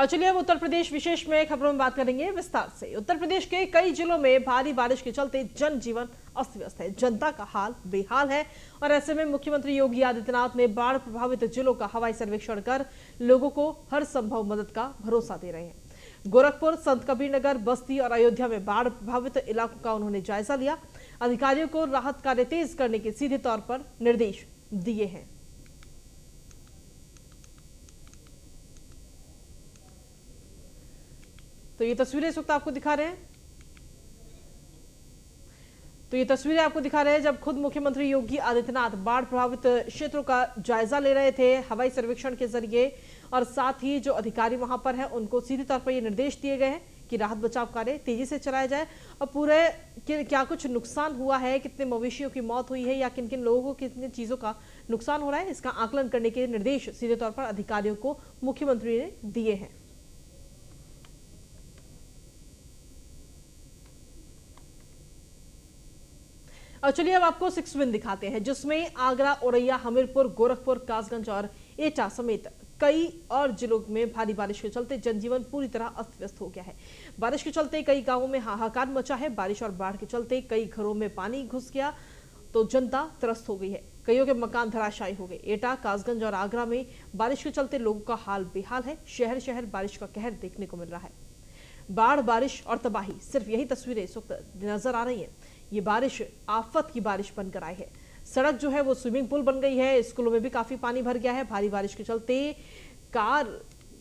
और चलिए अब उत्तर प्रदेश विशेष में खबरों में बात करेंगे विस्तार से। उत्तर प्रदेश के कई जिलों में भारी बारिश के चलते जनजीवन अस्त व्यस्त है, जनता का हाल बेहाल है। और ऐसे में मुख्यमंत्री योगी आदित्यनाथ ने बाढ़ प्रभावित जिलों का हवाई सर्वेक्षण कर लोगों को हर संभव मदद का भरोसा दे रहे हैं। गोरखपुर, संत कबीर नगर, बस्ती और अयोध्या में बाढ़ प्रभावित इलाकों का उन्होंने जायजा लिया। अधिकारियों को राहत कार्य तेज करने के सीधे तौर पर निर्देश दिए हैं। तो ये तस्वीरें इस वक्त आपको दिखा रहे हैं। जब खुद मुख्यमंत्री योगी आदित्यनाथ बाढ़ प्रभावित क्षेत्रों का जायजा ले रहे थे हवाई सर्वेक्षण के जरिए, और साथ ही जो अधिकारी वहां पर हैं उनको सीधे तौर पर ये निर्देश दिए गए हैं कि राहत बचाव कार्य तेजी से चलाया जाए। और पूरे क्या कुछ नुकसान हुआ है, कितने मवेशियों की मौत हुई है या किन किन लोगों को कितनी चीजों का नुकसान हो रहा है, इसका आकलन करने के निर्देश सीधे तौर पर अधिकारियों को मुख्यमंत्री ने दिए हैं। और चलिए अब आपको 6 विन दिखाते हैं, जिसमें आगरा, औरैया, हमीरपुर, गोरखपुर, कासगंज और एटा समेत कई और जिलों में भारी बारिश के चलते जनजीवन पूरी तरह अस्त व्यस्त हो गया है। बारिश के चलते कई गांवों में हाहाकार मचा है। बारिश और बाढ़ के चलते कई घरों में पानी घुस गया तो जनता त्रस्त हो गई है। कईयों के मकान धराशायी हो गए। एटा, कासगंज और आगरा में बारिश के चलते लोगों का हाल बेहाल है। शहर शहर बारिश का कहर देखने को मिल रहा है। बाढ़, बारिश और तबाही, सिर्फ यही तस्वीरें इस वक्त नजर आ रही हैं। ये बारिश आफत की बारिश बनकर आई है। सड़क जो है वो स्विमिंग पूल बन गई है। स्कूलों में भी काफी पानी भर गया है। भारी बारिश के चलते कार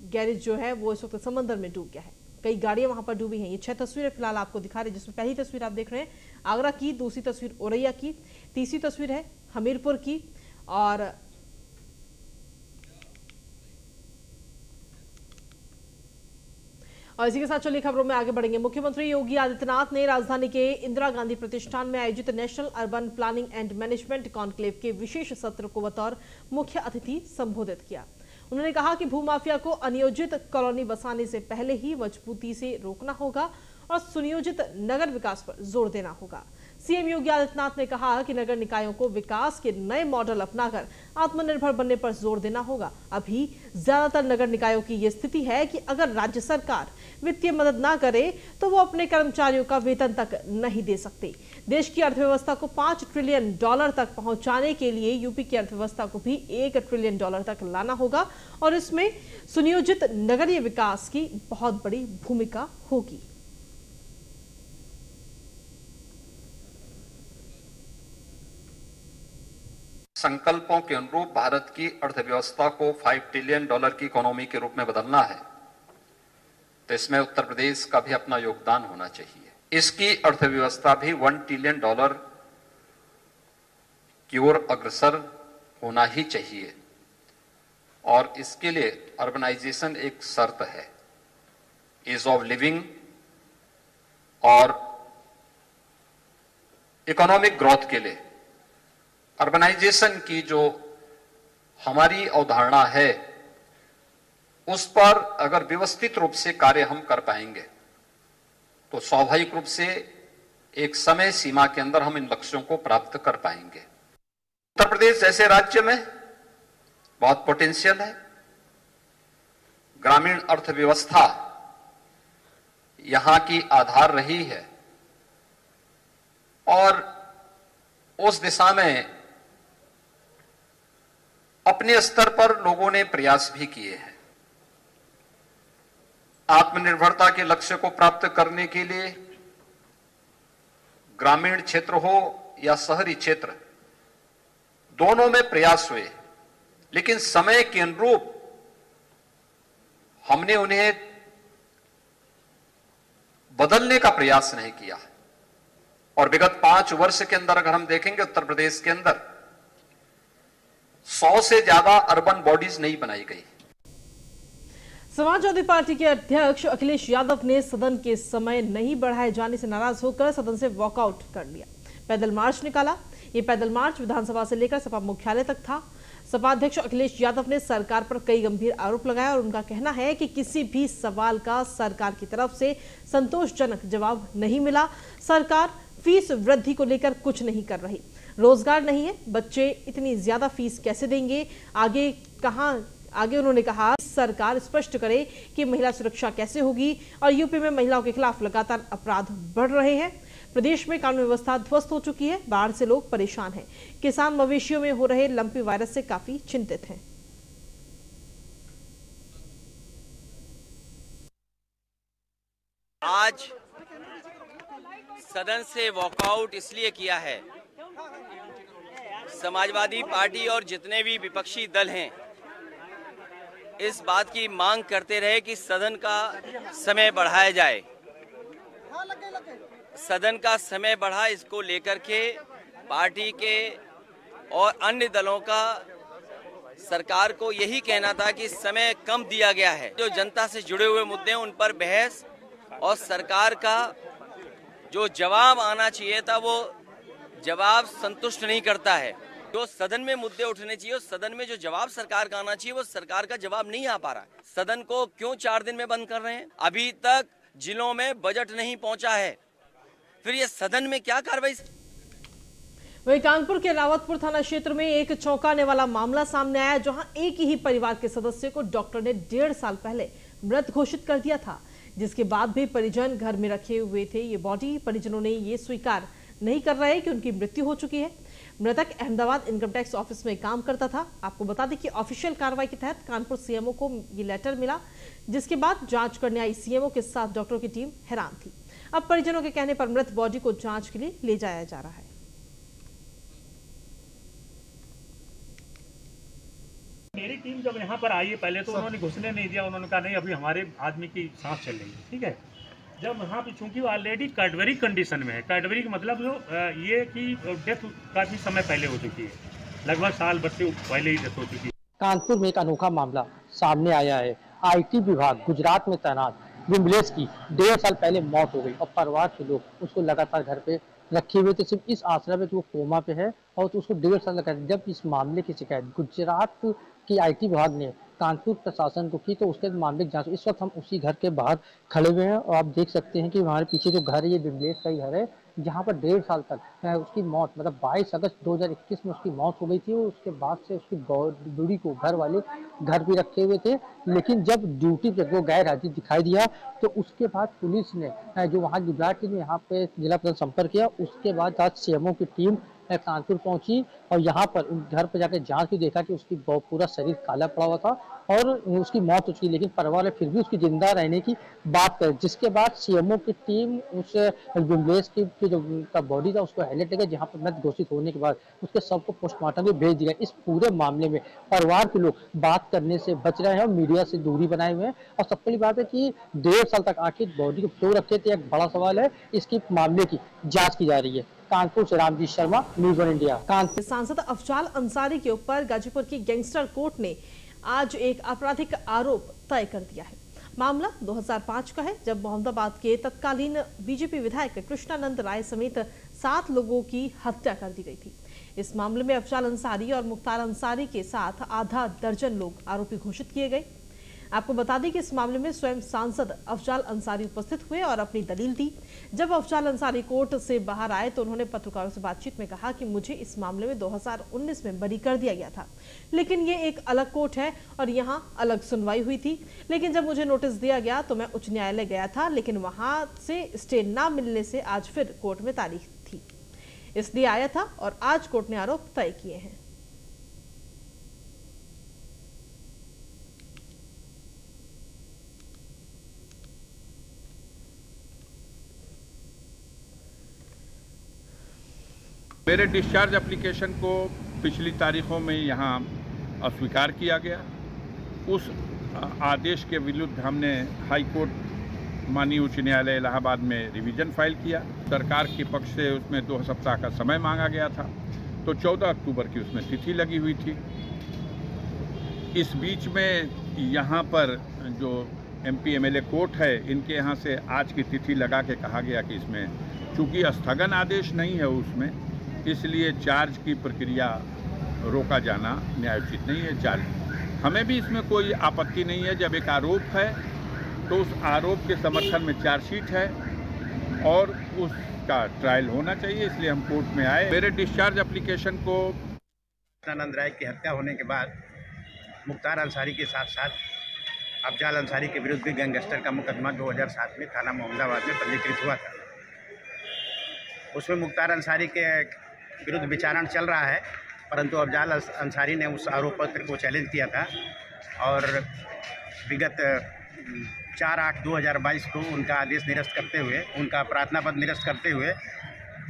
गैरेज जो है वो इस वक्त समंदर में डूब गया है। कई गाड़ियां वहां पर डूबी हैं। ये 6 तस्वीरें फिलहाल आपको दिखा रहे हैं, जिसमें पहली तस्वीर आप देख रहे हैं आगरा की, दूसरी तस्वीर औरैया की, तीसरी तस्वीर है हमीरपुर की। और इसी के साथ चलिए खबरों में आगे बढ़ेंगे। मुख्यमंत्री योगी आदित्यनाथ ने राजधानी के इंदिरा गांधी प्रतिष्ठान में आयोजित national urban planning and management conclave के विशेष सत्र को बतौर मुख्य अतिथि संबोधित किया। उन्होंने कहा कि भूमाफिया को अनियोजित कॉलोनी बसाने से पहले ही मजबूती से रोकना होगा और सुनियोजित नगर विकास पर जोर देना होगा। सीएम योगी आदित्यनाथ ने कहा कि नगर निकायों को विकास के नए मॉडल अपनाकर आत्मनिर्भर बनने पर जोर देना होगा। अभी ज्यादातर नगर निकायों की ये स्थिति है कि अगर राज्य सरकार वित्तीय मदद ना करे तो वो अपने कर्मचारियों का वेतन तक नहीं दे सकते। देश की अर्थव्यवस्था को $5 ट्रिलियन तक पहुंचाने के लिए यूपी की अर्थव्यवस्था को भी $1 ट्रिलियन तक लाना होगा और इसमें सुनियोजित नगरीय विकास की बहुत बड़ी भूमिका होगी। संकल्पों के अनुरूप भारत की अर्थव्यवस्था को $5 ट्रिलियन की इकोनॉमी के रूप में बदलना है, तो इसमें उत्तर प्रदेश का भी अपना योगदान होना चाहिए। इसकी अर्थव्यवस्था भी $1 ट्रिलियन की ओर अग्रसर होना ही चाहिए और इसके लिए अर्बनाइजेशन एक शर्त है। ईज ऑफ लिविंग और इकोनॉमिक ग्रोथ के लिए अर्बनाइजेशन की जो हमारी अवधारणा है उस पर अगर व्यवस्थित रूप से कार्य हम कर पाएंगे तो स्वाभाविक रूप से एक समय सीमा के अंदर हम इन लक्ष्यों को प्राप्त कर पाएंगे। उत्तर प्रदेश जैसे राज्य में बहुत पोटेंशियल है। ग्रामीण अर्थव्यवस्था यहां की आधार रही है और उस दिशा में अपने स्तर पर लोगों ने प्रयास भी किए हैं। आत्मनिर्भरता के लक्ष्य को प्राप्त करने के लिए ग्रामीण क्षेत्र हो या शहरी क्षेत्र, दोनों में प्रयास हुए, लेकिन समय के अनुरूप हमने उन्हें बदलने का प्रयास नहीं किया। और विगत 5 वर्ष के अंदर अगर हम देखेंगे उत्तर प्रदेश के अंदर 100 से ज्यादा अर्बन बॉडीज नहीं बनाई गई। समाजवादी पार्टी के अध्यक्ष अखिलेश यादव ने सदन के समय नहीं बढ़ाए जाने से नाराज होकर सदन से वॉकआउट कर लिया। पैदल मार्च निकाला। ये पैदल मार्च विधानसभा से लेकर सपा मुख्यालय तक था। सपा अध्यक्ष अखिलेश यादव ने सरकार पर कई गंभीर आरोप लगाया और उनका कहना है कि किसी भी सवाल का सरकार की तरफ से संतोषजनक जवाब नहीं मिला। सरकार फीस वृद्धि को लेकर कुछ नहीं कर रही। रोजगार नहीं है, बच्चे इतनी ज्यादा फीस कैसे देंगे, आगे कहां आगे उन्होंने कहा, सरकार स्पष्ट करे कि महिला सुरक्षा कैसे होगी और यूपी में महिलाओं के खिलाफ लगातार अपराध बढ़ रहे हैं। प्रदेश में कानून व्यवस्था ध्वस्त हो चुकी है, बाढ़ से लोग परेशान हैं, किसान मवेशियों में हो रहे लंपी वायरस से काफी चिंतित हैं। आज सदन से वॉकआउट इसलिए किया है, समाजवादी पार्टी और जितने भी विपक्षी दल हैं इस बात की मांग करते रहे कि सदन का समय बढ़ाया जाए। सदन का समय बढ़ा, इसको लेकर के पार्टी के और अन्य दलों का सरकार को यही कहना था कि समय कम दिया गया है। जो जनता से जुड़े हुए मुद्दे हैं उन पर बहस और सरकार का जो जवाब आना चाहिए था वो जवाब संतुष्ट नहीं करता है। जो सदन में मुद्दे उठने चाहिए, उस सदन में जो जवाब सरकार का आना चाहिए वो सरकार का जवाब नहीं आ पा रहा है। सदन को क्यों 4 दिन में बंद कर रहे हैं? अभी तक जिलों में बजट नहीं पहुंचा है, फिर ये सदन में क्या कार्रवाई? वहीं कानपुर के रावतपुर थाना क्षेत्र में एक चौंकाने वाला मामला सामने आया, जहां एक ही परिवार के सदस्य को डॉक्टर ने 1.5 साल पहले मृत घोषित कर दिया था, जिसके बाद भी परिजन घर में रखे हुए थे ये बॉडी। परिजनों ने ये स्वीकार नहीं कर रहे कि उनकी मृत्यु हो चुकी है। मृतक अहमदाबाद इनकम टैक्स ऑफिस में काम करता था। आपको बता दें कि ऑफिशियल कार्रवाई के तहत कानपुर सीएमओ को ये लेटर मिला, जिसके बाद जांच करने आई सीएमओ के साथ डॉक्टरों की टीम हैरान थी। अब परिजनों के कहने पर मृत बॉडी को जांच के लिए ले जाया जा रहा है। मेरी टीम जब यहाँ पर आई है, पहले तो उन्होंने घुसने नहीं दिया। उन्होंने कहा नहीं, अभी हमारे आदमी की सांस चल रही है, ठीक है। जब यहाँ पे चूंकि वो ऑलरेडी कैडबरी कंडीशन में है, कैडबरी का मतलब जो ये कि डेथ काफ़ी समय पहले हो चुकी है, लगभग साल भर से पहले ही डेथ हो चुकी है। कानपुर में एक अनोखा मामला सामने आया है। आईटी विभाग गुजरात में तैनात विमलेश की 1.5 साल पहले मौत हो गई और परिवार के लोग उसको लगातार घर पे रखे हुए थे, सिर्फ इस आश्रय में कि वो कोमा पे है और उसको 1.5 साल लगा। जब इस मामले की शिकायत गुजरात की आईटी विभाग ने कानपुर प्रशासन को की तो उसके मामले की जांच। इस वक्त हम उसी घर के बाहर खड़े हुए हैं और आप देख सकते हैं कि हमारे पीछे जो घर है ये विमलेश का ही घर है, जहाँ पर 1.5 साल तक उसकी मौत, मतलब 22 अगस्त 2021 में उसकी मौत हो गई थी। और उसके बाद से उसकी बॉडी को घर वाले घर भी रखे हुए थे, लेकिन जब ड्यूटी पे वो गैर हाजिर दिखाई दिया तो उसके बाद पुलिस ने जो वहाँ गुजरात ने यहाँ पे जिला प्रशासन संपर्क किया। उसके बाद आज सीएमओ की टीम कानपुर पहुंची और यहाँ पर उन घर पर जाकर जांच भी देखा कि उसकी पूरा शरीर काला पड़ा हुआ था और उसकी मौत हो चुकी, लेकिन परिवार ने फिर भी उसकी जिंदा रहने की बात करी। जिसके बाद सीएमओ की टीम उस विमलेश की जो बॉडी था उसको हाईलाइट लेकर जहाँ पर मृत घोषित होने के बाद उसके सब को पोस्टमार्टम में भेज दिया। इस पूरे मामले में परिवार के लोग बात करने से बच रहे हैं और मीडिया से दूरी बनाए हुए हैं। और सबसे बड़ी बात है कि 1.5 साल तक आखिर बॉडी को क्यों रखे थे, एक बड़ा सवाल है। इसकी मामले की जाँच की जा रही है। कानपुर से रामजीत शर्मा, न्यूज़ 1 इंडिया। कानपुर सांसद अफजाल अंसारी के ऊपर गाजीपुर की गैंगस्टर कोर्ट ने आज एक आपराधिक आरोप तय कर दिया है। मामला 2005 का है, जब मोहम्मदाबाद के तत्कालीन बीजेपी विधायक कृष्णानंद राय समेत 7 लोगों की हत्या कर दी गई थी। इस मामले में अफजाल अंसारी और मुख्तार अंसारी के साथ आधा दर्जन लोग आरोपी घोषित किए गए। आपको बता दें कि इस मामले में स्वयं सांसद अफजाल अंसारी उपस्थित हुए और अपनी दलील दी। जब अफजाल अंसारी कोर्ट से बाहर आए तो उन्होंने पत्रकारों से बातचीत में कहा कि मुझे इस मामले में 2019 में बरी कर दिया गया था, लेकिन ये एक अलग कोर्ट है और यहाँ अलग सुनवाई हुई थी। लेकिन जब मुझे नोटिस दिया गया तो मैं उच्च न्यायालय गया था, लेकिन वहां से स्टे न मिलने से आज फिर कोर्ट में तारीख थी, इसलिए आया था और आज कोर्ट ने आरोप तय किए हैं। मेरे डिस्चार्ज एप्लीकेशन को पिछली तारीखों में यहाँ अस्वीकार किया गया। उस आदेश के विरुद्ध हमने हाई कोर्ट माननीय उच्च न्यायालय इलाहाबाद में रिवीजन फाइल किया। सरकार के पक्ष से उसमें 2 सप्ताह का समय मांगा गया था, तो 14 अक्टूबर की उसमें तिथि लगी हुई थी। इस बीच में यहाँ पर जो MP MLA कोर्ट है, इनके यहाँ से आज की तिथि लगा के कहा गया कि इसमें चूँकि स्थगन आदेश नहीं है उसमें, इसलिए चार्ज की प्रक्रिया रोका जाना न्यायोचित नहीं है। चार्ज हमें भी इसमें कोई आपत्ति नहीं है। जब एक आरोप है तो उस आरोप के समर्थन में चार्जशीट है और उसका ट्रायल होना चाहिए, इसलिए हम कोर्ट में आए। मेरे डिस्चार्ज एप्लीकेशन को कृष्णानंद राय की हत्या होने के बाद मुख्तार अंसारी के साथ साथ अफजाल अंसारी के विरुद्ध भी गैंगस्टर का मुकदमा 2007 में थाना मोहम्मदाबाद में पंजीकृत हुआ था। उसमें मुख्तार अंसारी के विरुद्ध विचारण चल रहा है, परंतु अफजाल अंसारी ने उस आरोप पत्र को चैलेंज किया था और विगत 4/8/2022 को उनका आदेश निरस्त करते हुए, उनका प्रार्थना पत्र निरस्त करते हुए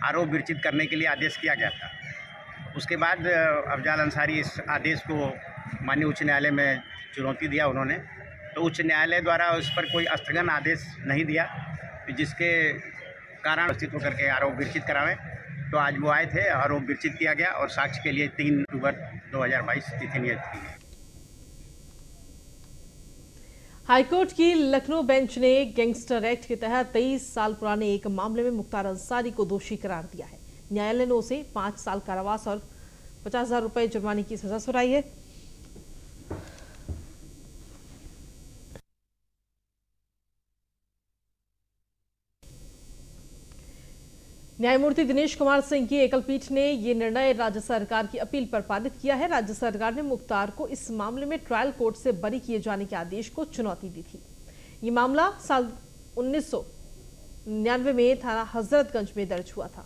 आरोप विरचित करने के लिए आदेश किया गया था। उसके बाद अफजाल अंसारी इस आदेश को माननीय उच्च न्यायालय में चुनौती दिया उन्होंने, तो उच्च न्यायालय द्वारा उस पर कोई स्थगन आदेश नहीं दिया, जिसके कारण उपस्थित होकर के आरोप विरचित करावें। तो आज वो आए थे, आरोप विरचित किया गया और साक्ष्य के लिए 3 अक्टूबर 2022 तिथि नियत की गई। हाईकोर्ट की लखनऊ बेंच ने गैंगस्टर एक्ट के तहत 23 साल पुराने एक मामले में मुख्तार अंसारी को दोषी करार दिया है। न्यायालय ने उसे 5 साल कारावास और 50,000 रुपए जुर्माने की सजा सुनाई है। न्यायमूर्ति दिनेश कुमार सिंह की एकल पीठ ने यह निर्णय राज्य सरकार की अपील पर पारित किया है। राज्य सरकार ने मुख्तार को इस मामले में ट्रायल कोर्ट से बरी किए जाने के आदेश को चुनौती दी थी। ये मामला साल 1999 में थाना हजरतगंज में दर्ज हुआ था।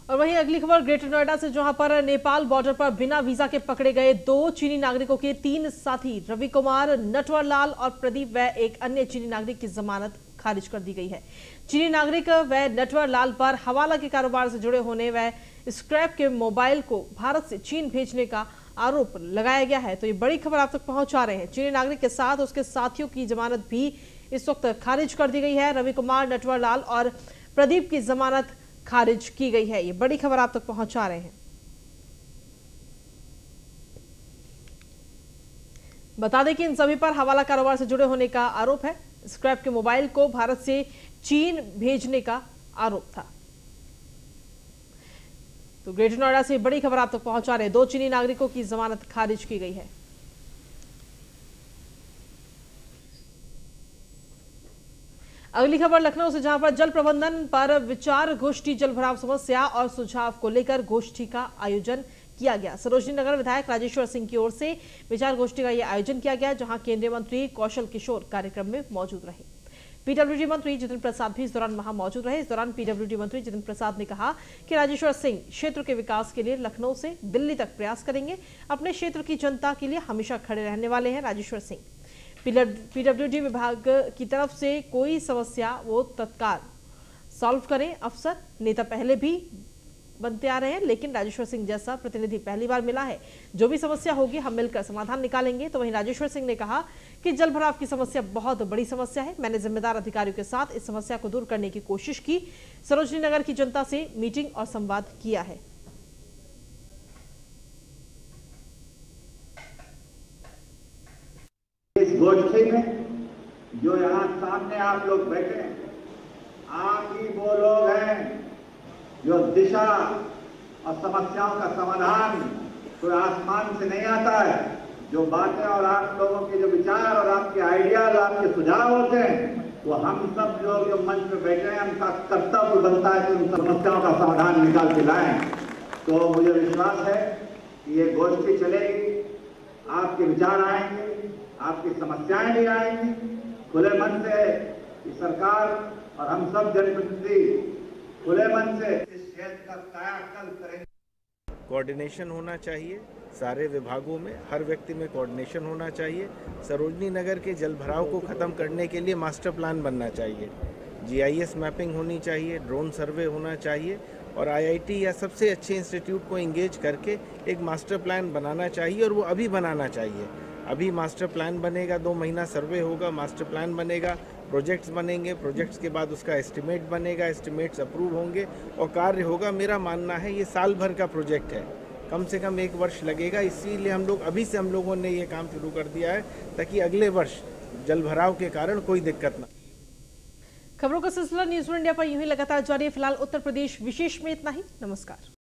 और वहीं अगली खबर ग्रेटर नोएडा से, जहां पर नेपाल बॉर्डर पर बिना वीजा के पकड़े गए 2 चीनी नागरिकों के 3 साथी रवि कुमार, नटवर लाल और प्रदीप व एक अन्य चीनी नागरिक की जमानत खारिज कर दी गई है। चीनी नागरिक व नटवर लाल पर हवाला के कारोबार से जुड़े होने व स्क्रैप के मोबाइल को भारत से चीन भेजने का आरोप लगाया गया है। तो ये बड़ी खबर आप तक पहुंचा रहे हैं। चीनी नागरिक के साथ उसके साथियों की जमानत भी इस वक्त खारिज कर दी गई है। रवि कुमार, नटवर लाल और प्रदीप की जमानत खारिज की गई है। ये बड़ी खबर आप तक पहुंचा रहे हैं। बता दें कि इन सभी पर हवाला कारोबार से जुड़े होने का आरोप है। स्क्रैप के मोबाइल को भारत से चीन भेजने का आरोप था। तो ग्रेटर नोएडा से बड़ी खबर आप तक पहुंचा रहे हैं। 2 चीनी नागरिकों की जमानत खारिज की गई है। अगली खबर लखनऊ से, जहां पर जल प्रबंधन पर विचार गोष्ठी, जल भराव समस्या और सुझाव को लेकर गोष्ठी का आयोजन किया गया। सरोजनी नगर विधायक राजेश्वर सिंह की ओर से विचार गोष्ठी का यह आयोजन किया गया, जहां केंद्रीय मंत्री कौशल किशोर कार्यक्रम में मौजूद रहे। पीडब्ल्यूडी मंत्री जितेंद्र प्रसाद भी इस दौरान वहां मौजूद रहे। इस दौरान पीडब्ल्यूडी मंत्री जितेंद्र प्रसाद ने कहा कि राजेश्वर सिंह क्षेत्र के विकास के लिए लखनऊ से दिल्ली तक प्रयास करेंगे। अपने क्षेत्र की जनता के लिए हमेशा खड़े रहने वाले हैं राजेश्वर सिंह। पीडब्ल्यूडी विभाग की तरफ से कोई समस्या वो तत्काल सॉल्व करें। अफसर नेता पहले भी बनते आ रहे हैं, लेकिन राजेश्वर सिंह जैसा प्रतिनिधि पहली बार मिला है। जो भी समस्या होगी हम मिलकर समाधान निकालेंगे। तो वहीं राजेश्वर सिंह ने कहा कि जल भराव की समस्या बहुत बड़ी समस्या है। मैंने जिम्मेदार अधिकारियों के साथ इस समस्या को दूर करने की कोशिश की। सरोजनी नगर की जनता से मीटिंग और संवाद किया है। इस गोष्ठी में जो यहाँ सामने आप लोग बैठे हैं, आप ही वो लोग हैं जो दिशा और समस्याओं का समाधान कोई आसमान से नहीं आता है। जो बातें और आप लोगों के जो विचार और आपके आइडियाज, आपके सुझाव होते हैं, वो हम सब लोग जो मंच में बैठे हैं, उनका कर्तव्य बनता है कि उन समस्याओं का समाधान निकाल के लाएं। तो मुझे विश्वास है कि ये गोष्ठी चलेगी, आपके विचार आएंगे, आपकी समस्याएं भी आएंगी। खुले मन से सरकार और हम सब जनप्रतिनिधि खुले मन से इस क्षेत्र का कायाकल्प करेंगे। कोऑर्डिनेशन होना चाहिए सारे विभागों में, हर व्यक्ति में कोऑर्डिनेशन होना चाहिए। सरोजनी नगर के जल भराव को ख़त्म करने के लिए मास्टर प्लान बनना चाहिए, GIS मैपिंग होनी चाहिए, ड्रोन सर्वे होना चाहिए और IIT या सबसे अच्छे इंस्टीट्यूट को इंगेज करके एक मास्टर प्लान बनाना चाहिए और वो अभी बनाना चाहिए। अभी मास्टर प्लान बनेगा, 2 महीना सर्वे होगा, मास्टर प्लान बनेगा, प्रोजेक्ट्स बनेंगे, प्रोजेक्ट्स के बाद उसका एस्टिमेट बनेगा, एस्टिमेट्स अप्रूव होंगे और कार्य होगा। मेरा मानना है ये साल भर का प्रोजेक्ट है, कम से कम 1 वर्ष लगेगा। इसीलिए हम लोग अभी से हम लोगों ने ये काम शुरू कर दिया है ताकि अगले वर्ष जल भराव के कारण कोई दिक्कत ना। खबरों का सिलसिला न्यूज़ इंडिया पर यूं ही लगातार जारी है। फिलहाल उत्तर प्रदेश विशेष में इतना ही। नमस्कार।